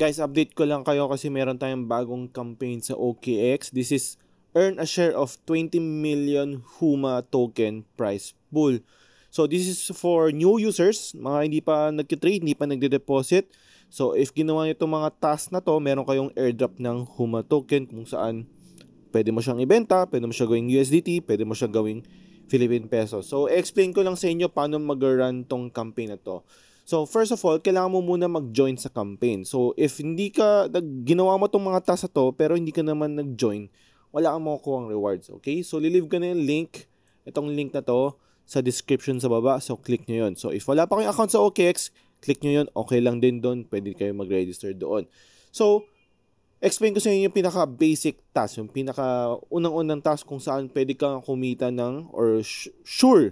Guys, update ko lang kayo kasi meron tayong bagong campaign sa OKX. This is earn a share of 20 million Huma token prize pool. So this is for new users, mga hindi pa nagtitrade, hindi pa nagde-deposit. So if ginawa niyo itong mga task na to, meron kayong airdrop ng Huma token kung saan pwede mo siyang ibenta, pwede mo siya gawing USDT, pwede mo siya gawing Philippine peso. So explain ko lang sa inyo paano mag-run tong campaign na to. So first of all, kailangan mo muna mag-join sa campaign. So if hindi ka ginawa mo tong mga tasks na to pero hindi ka naman nag-join, wala kang makukuha ang rewards, okay? So lilive ko na yung link, itong link na to sa description sa baba. So click nyo yun. So if wala pa kayong account sa OKX, click nyo yun. Okay lang din doon. Pwede kayo mag-register doon. So explain ko sa inyo yung pinaka-basic task, yung pinaka-unang-unang task kung saan pwede kang kumita ng, or sure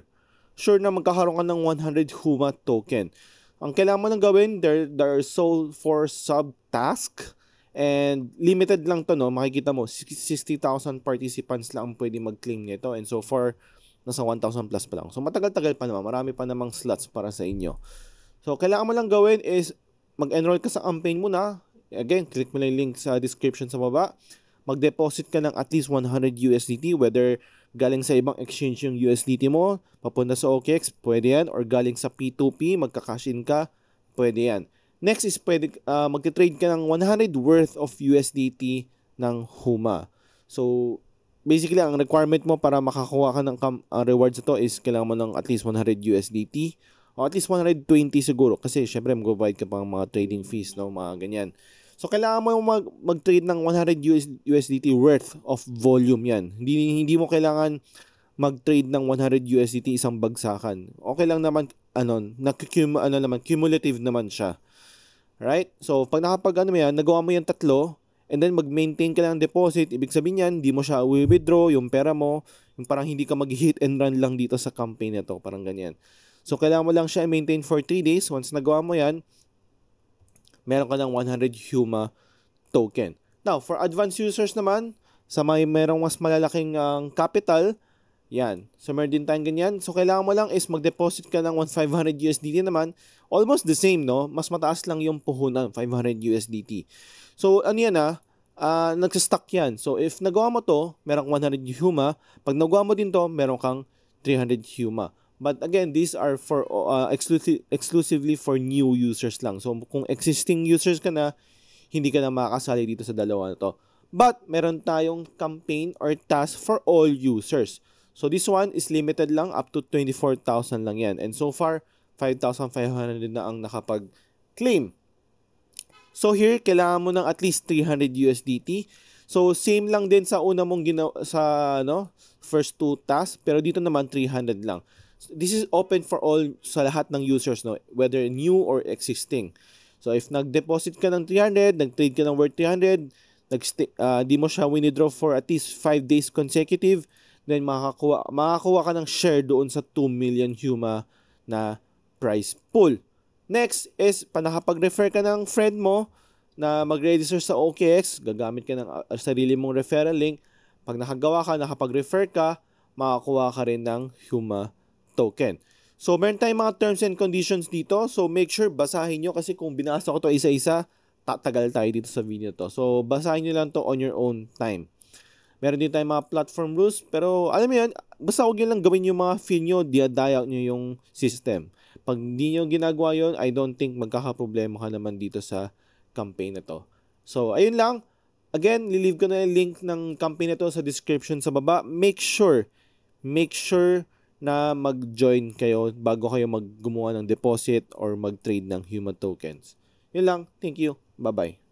na magkakaroon ka ng 100 Huma token. Ang kailangan mo lang gawin, there are so for sub-task, and limited lang to, no? Makikita mo, 60,000 participants lang ang pwede mag-claim nito, and so far, nasa 1,000 plus pa lang. So matagal-tagal pa naman, marami pa namang slots para sa inyo. So kailangan mo lang gawin is, mag-enroll ka sa campaign muna. Again, click mo lang yung link sa description sa baba. Mag-deposit ka ng at least 100 USDT, whether galing sa ibang exchange yung USDT mo, papunta sa OKX, pwede yan. Or galing sa P2P, magka-cash in ka, pwede yan. Next is pwede magti-trade ka ng 100 worth of USDT ng Huma. So, basically, ang requirement mo para makakuha ka ng rewards ito is kailangan mo ng at least 100 USDT o at least 120 siguro kasi syempre mag-provide ka pang mga trading fees, no? Mga ganyan. So, kailangan mo mag-trade ng 100 USDT worth of volume yan. Hindi mo kailangan mag-trade ng 100 USDT isang bagsakan. Okay lang naman, cumulative naman siya. Right? So, pag nagawa mo yan tatlo, and then mag-maintain ka lang ng deposit, ibig sabihin yan, hindi mo siya withdraw yung pera mo, yung parang hindi ka mag-hit and run lang dito sa campaign na to, parang ganyan. So, kailangan mo lang siya i-maintain for 3 days. Once nagawa mo yan, meron ka ng 100 Huma token. Now, for advanced users naman, sa merong mas malalaking capital, yan. So, meron din tayong ganyan. So, kailangan mo lang is mag-deposit ka ng 1,500 USDT naman. Almost the same, no? Mas mataas lang yung puhunan, 500 USDT. So, ano yan nagsastock yan. So, if nagawa mo to, merong 100 Huma. Pag nagawa mo din to, meron kang 300 Huma. But again, these are for exclusively for new users lang. So, kung existing users ka na, hindi ka na makakasali dito sa dalawa na to. But, meron tayong campaign or task for all users. So, this one is limited lang, up to 24,000 lang yan. And so far, 5,500 na ang nakapag-claim. So, here, kailangan mo ng at least 300 USDT. So, same lang din sa una mong first two tasks. Pero dito naman, 300 lang. This is open for all sa lahat ng users, no? Whether new or existing. So, if nag-deposit ka ng 300, nag-trade ka ng worth 300, di mo siya withdraw for at least 5 days consecutive, then makakuha ka ng share doon sa 2 million Huma na prize pool. Next is, nakapag-refer ka ng friend mo na mag-register sa OKX, gagamit ka ng sarili mong referral link. Pag nakapag-refer ka, makakuha ka rin ng Huma token. So, meron tayong mga terms and conditions dito. So, make sure basahin nyo kasi kung binasa ko to isa-isa, tatagal tayo dito sa video to. So, basahin nyo lang to on your own time. Meron din tayong mga platform rules, pero alam mo yan, basta huwag nyo lang gawin yung mga fee nyo, diadayak nyo yung system. Pag di nyo ginagawa yun, I don't think magkakaproblema ka naman dito sa campaign na to. So, ayun lang. Again, lilive ko na yung link ng campaign na to sa description sa baba. Make sure na mag-join kayo bago kayo gumawa ng deposit or mag-trade ng Huma tokens. Yun lang. Thank you. Bye-bye.